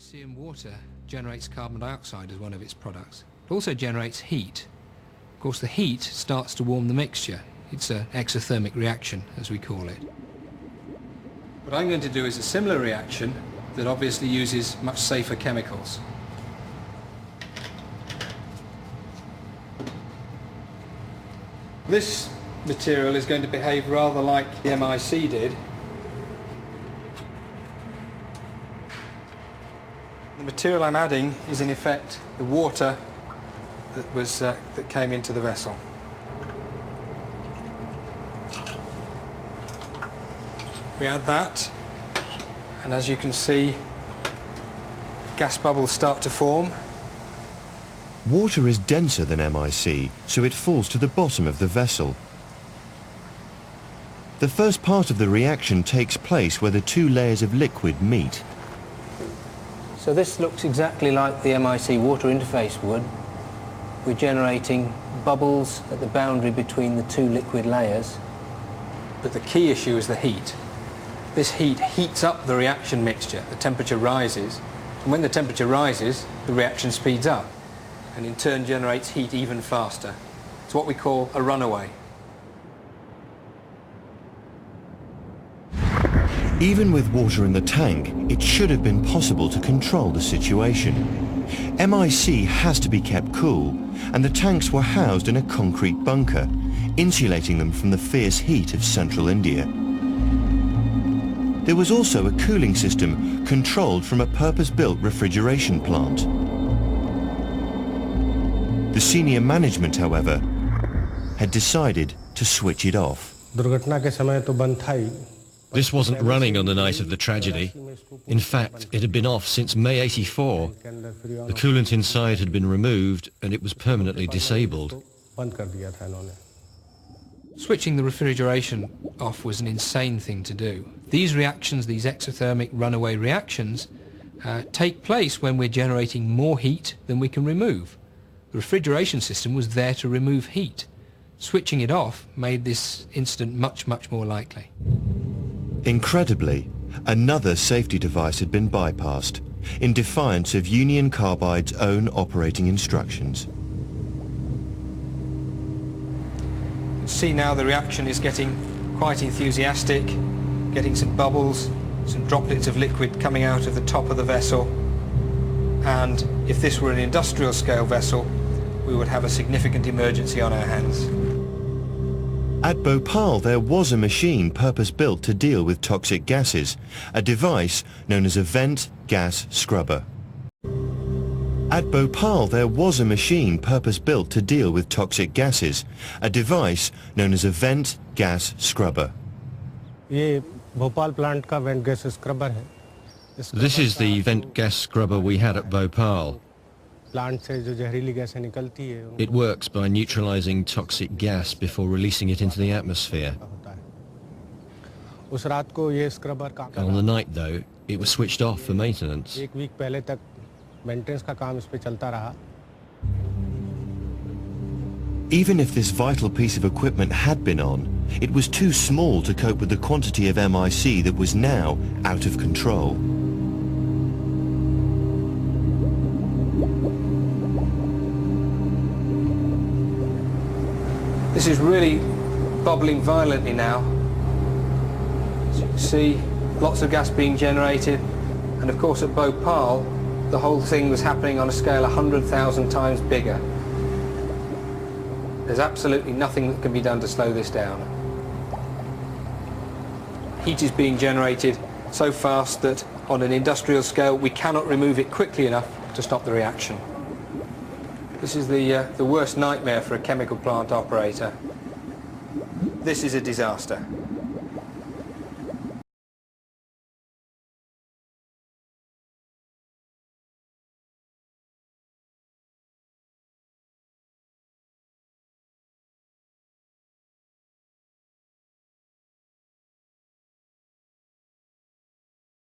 MIC and water generates carbon dioxide as one of its products. It also generates heat. Of course, the heat starts to warm the mixture. It's an exothermic reaction, as we call it. What I'm going to do is a similar reaction that obviously uses much safer chemicals. This material is going to behave rather like the MIC did. The material I'm adding is in effect the water that came into the vessel. We add that, and as you can see, gas bubbles start to form. Water is denser than MIC, so it falls to the bottom of the vessel. The first part of the reaction takes place where the two layers of liquid meet. So this looks exactly like the MIC water interface would. We're generating bubbles at the boundary between the two liquid layers. But the key issue is the heat. This heat heats up the reaction mixture. The temperature rises, and when the temperature rises, the reaction speeds up, and in turn generates heat even faster. It's what we call a runaway. Even with water in the tank, it should have been possible to control the situation. MIC has to be kept cool, and the tanks were housed in a concrete bunker, insulating them from the fierce heat of central India. There was also a cooling system controlled from a purpose-built refrigeration plant. The senior management, however, had decided to switch it off. This wasn't running on the night of the tragedy. In fact, it had been off since May '84. The coolant inside had been removed and it was permanently disabled. Switching the refrigeration off was an insane thing to do. These reactions, these exothermic runaway reactions, take place when we're generating more heat than we can remove. The refrigeration system was there to remove heat. Switching it off made this incident much, much more likely. Incredibly, another safety device had been bypassed, in defiance of Union Carbide's own operating instructions. See now the reaction is getting quite enthusiastic, getting some bubbles, some droplets of liquid coming out of the top of the vessel, and if this were an industrial scale vessel, we would have a significant emergency on our hands. At Bhophal, there was a machine purpose-built to deal with toxic gases, a device known as a vent gas scrubber. At Bhophal, there was a machine purpose-built to deal with toxic gases, a device known as a vent gas scrubber. This is the vent gas scrubber we had at Bhophal. It works by neutralizing toxic gas before releasing it into the atmosphere. On the night, though, it was switched off for maintenance. Even if this vital piece of equipment had been on, it was too small to cope with the quantity of MIC that was now out of control. This is really bubbling violently now. As you can see, lots of gas being generated, and of course at Bhophal the whole thing was happening on a scale 100,000 times bigger. There's absolutely nothing that can be done to slow this down. Heat is being generated so fast that on an industrial scale we cannot remove it quickly enough to stop the reaction. This is the worst nightmare for a chemical plant operator. This is a disaster.